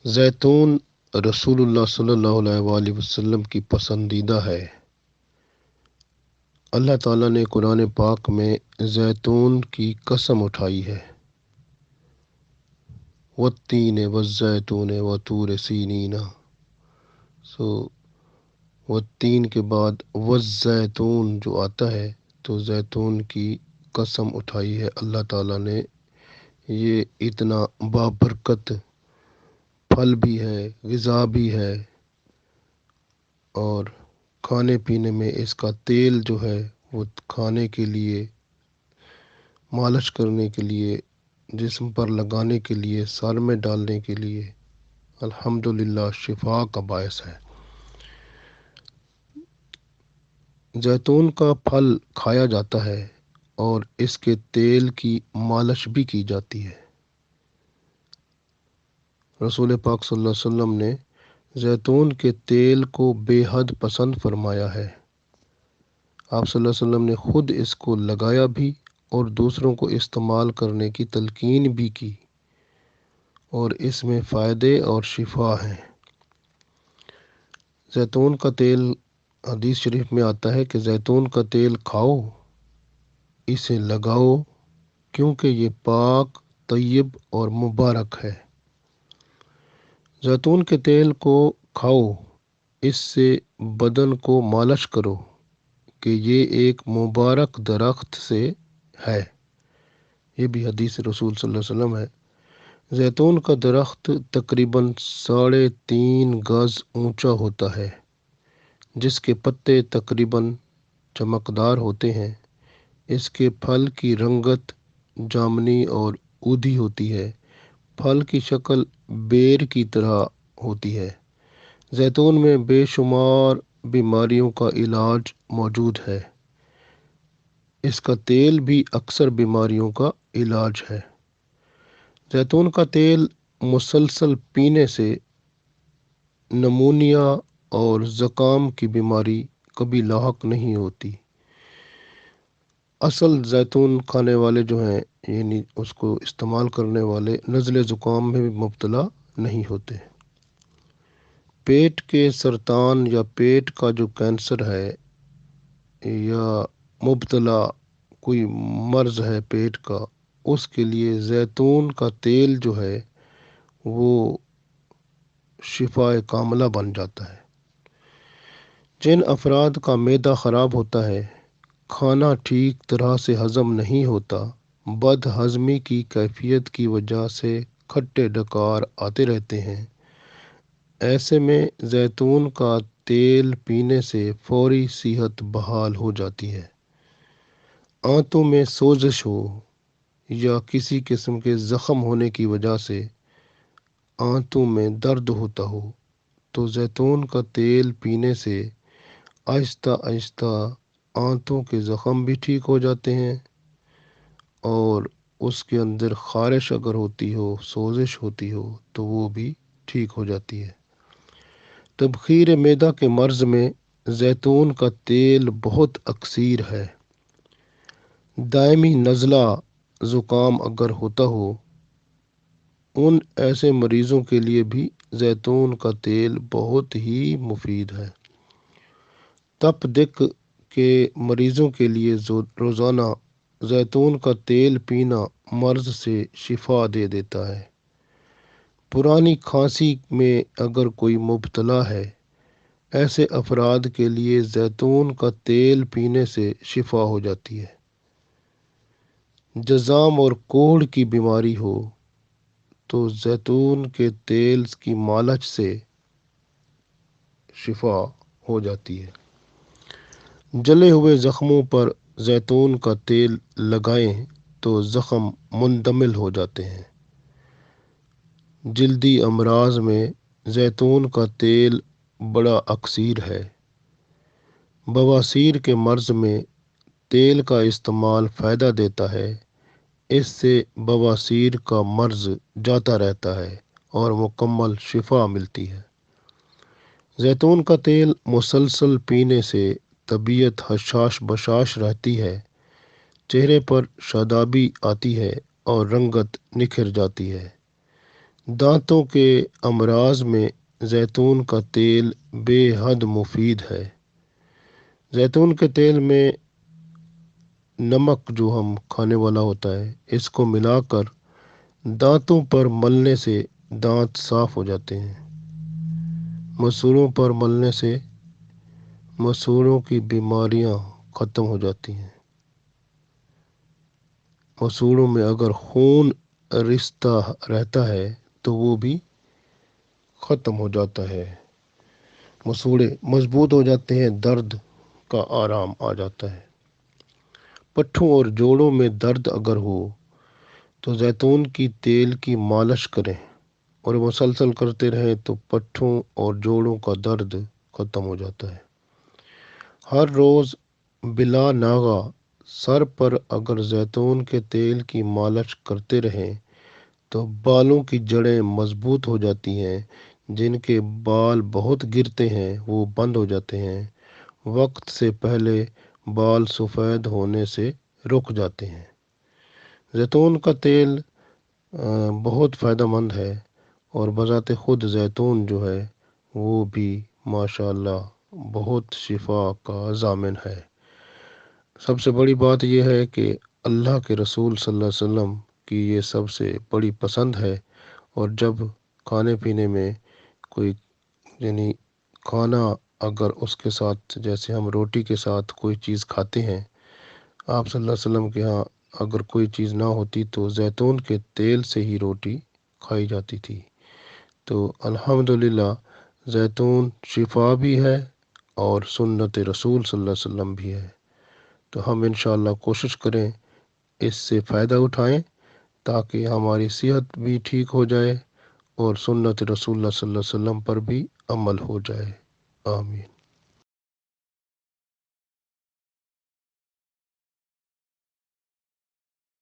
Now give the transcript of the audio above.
زیتون رسول اللہ صلی اللہ علیہ وآلہ وسلم کی پسندیدہ ہے۔ اللہ تعالیٰ نے قرآن پاک میں زیتون کی قسم اٹھائی ہے۔ والتین والزیتون وطور سینین۔ والتین کے بعد والزیتون جو آتا ہے تو زیتون کی قسم اٹھائی ہے اللہ تعالیٰ نے۔ یہ اتنا بابرکت پھل بھی ہے، غذا بھی ہے، اور کھانے پینے میں اس کا تیل جو ہے وہ کھانے کے لیے، مالش کرنے کے لیے، جسم پر لگانے کے لیے، سر میں ڈالنے کے لیے الحمدللہ شفا کا باعث ہے۔ زیتون کا پھل کھایا جاتا ہے اور اس کے تیل کی مالش بھی کی جاتی ہے۔ رسول پاک صلی اللہ علیہ وسلم نے زیتون کے تیل کو بے حد پسند فرمایا ہے۔ آپ صلی اللہ علیہ وسلم نے خود اس کو لگایا بھی اور دوسروں کو استعمال کرنے کی تلقین بھی کی، اور اس میں فائدے اور شفا ہیں۔ زیتون کا تیل، حدیث شریف میں آتا ہے کہ زیتون کا تیل کھاؤ، اسے لگاؤ، کیونکہ یہ پاک، طیب اور مبارک ہے۔ زیتون کے تیل کو کھاؤ، اس سے بدن کو مالش کرو کہ یہ ایک مبارک درخت سے ہے۔ یہ بھی حدیث رسول صلی اللہ علیہ وسلم ہے۔ زیتون کا درخت تقریباً 3.5 گز اونچا ہوتا ہے، جس کے پتے تقریباً چمکدار ہوتے ہیں۔ اس کے پھل کی رنگت جامنی اور اودھی ہوتی ہے۔ پھل کی شکل بیر کی طرح ہوتی ہے۔ زیتون میں بے شمار بیماریوں کا علاج موجود ہے۔ اس کا تیل بھی اکثر بیماریوں کا علاج ہے۔ زیتون کا تیل مسلسل پینے سے نمونیا اور زکام کی بیماری کبھی لاحق نہیں ہوتی۔ اصل زیتون کھانے والے جو ہیں، یعنی اس کو استعمال کرنے والے، نزلے زکام میں بھی مبتلا نہیں ہوتے۔ پیٹ کے سرطان یا پیٹ کا جو کینسر ہے، یا مبتلا کوئی مرض ہے پیٹ کا، اس کے لیے زیتون کا تیل جو ہے وہ شفائے کاملہ بن جاتا ہے۔ جن افراد کا معدہ خراب ہوتا ہے، کھانا ٹھیک طرح سے ہضم نہیں ہوتا، بد ہضمی کی کیفیت کی وجہ سے کھٹے ڈکار آتے رہتے ہیں، ایسے میں زیتون کا تیل پینے سے فوری صحت بحال ہو جاتی ہے۔ آنتوں میں سوزش ہو یا کسی قسم کے زخم ہونے کی وجہ سے آنتوں میں درد ہوتا ہو تو زیتون کا تیل پینے سے آہستہ آہستہ آنتوں کے زخم بھی ٹھیک ہو جاتے ہیں، اور اس کے اندر خارش اگر ہوتی ہو، سوزش ہوتی ہو تو وہ بھی ٹھیک ہو جاتی ہے۔ تبخیر معدہ کے مرض میں زیتون کا تیل بہت اکثیر ہے۔ دائمی نزلہ زکام اگر ہوتا ہو، ان ایسے مریضوں کے لیے بھی زیتون کا تیل بہت ہی مفید ہے۔ تپ دق کے مریضوں کے لیے روزانہ زیتون کا تیل پینا مرض سے شفا دے دیتا ہے۔ پرانی کھانسی میں اگر کوئی مبتلا ہے، ایسے افراد کے لیے زیتون کا تیل پینے سے شفا ہو جاتی ہے۔ جذام اور کوڑھ کی بیماری ہو تو زیتون کے تیل کی مالش سے شفا ہو جاتی ہے۔ جلے ہوئے زخموں پر زیتون کا تیل لگائیں تو زخم مندمل ہو جاتے ہیں۔ جلدی امراض میں زیتون کا تیل بڑا اکثیر ہے۔ بواسیر کے مرض میں تیل کا استعمال فائدہ دیتا ہے۔ اس سے بواسیر کا مرض جاتا رہتا ہے اور مکمل شفا ملتی ہے۔ زیتون کا تیل مسلسل پینے سے طبیعت حشاش بشاش رہتی ہے، چہرے پر شادابی آتی ہے اور رنگت نکھر جاتی ہے۔ دانتوں کے امراض میں زیتون کا تیل بے حد مفید ہے۔ زیتون کے تیل میں نمک جو ہم کھانے والا ہوتا ہے، اس کو ملا کر دانتوں پر ملنے سے دانت صاف ہو جاتے ہیں۔ مسوڑوں پر ملنے سے مسوڑوں کی بیماریاں ختم ہو جاتی ہیں۔ مسوڑوں میں اگر خون رشتہ رہتا ہے تو وہ بھی ختم ہو جاتا ہے۔ مسوڑے مضبوط ہو جاتے ہیں، درد کا آرام آ جاتا ہے۔ پٹھوں اور جوڑوں میں درد اگر ہو تو زیتون کی تیل کی مالش کریں اور مسلسل کرتے رہیں تو پٹھوں اور جوڑوں کا درد ختم ہو جاتا ہے۔ ہر روز بلا ناغہ سر پر اگر زیتون کے تیل کی مالش کرتے رہیں تو بالوں کی جڑیں مضبوط ہو جاتی ہیں۔ جن کے بال بہت گرتے ہیں وہ بند ہو جاتے ہیں۔ وقت سے پہلے بال سفید ہونے سے رک جاتے ہیں۔ زیتون کا تیل بہت فائدہ مند ہے، اور بذات خود زیتون جو ہے وہ بھی ماشاءاللہ بہت شفا کا ضامن ہے۔ سب سے بڑی بات یہ ہے کہ اللہ کے رسول صلی اللہ علیہ وسلم کی یہ سب سے بڑی پسند ہے، اور جب کھانے پینے میں کوئی یعنی کھانا اگر اس کے ساتھ جیسے ہم روٹی کے ساتھ کوئی چیز کھاتے ہیں، آپ صلی اللہ علیہ وسلم کے ہاں اگر کوئی چیز نہ ہوتی تو زیتون کے تیل سے ہی روٹی کھائی جاتی تھی۔ تو الحمدللہ زیتون شفا بھی ہے اور سنت رسول صلی اللہ علیہ وسلم بھی ہے۔ تو ہم انشاءاللہ کوشش کریں اس سے فائدہ اٹھائیں تاکہ ہماری صحت بھی ٹھیک ہو جائے اور سنت رسول اللہ صلی اللہ علیہ وسلم پر بھی عمل ہو جائے۔ آمین۔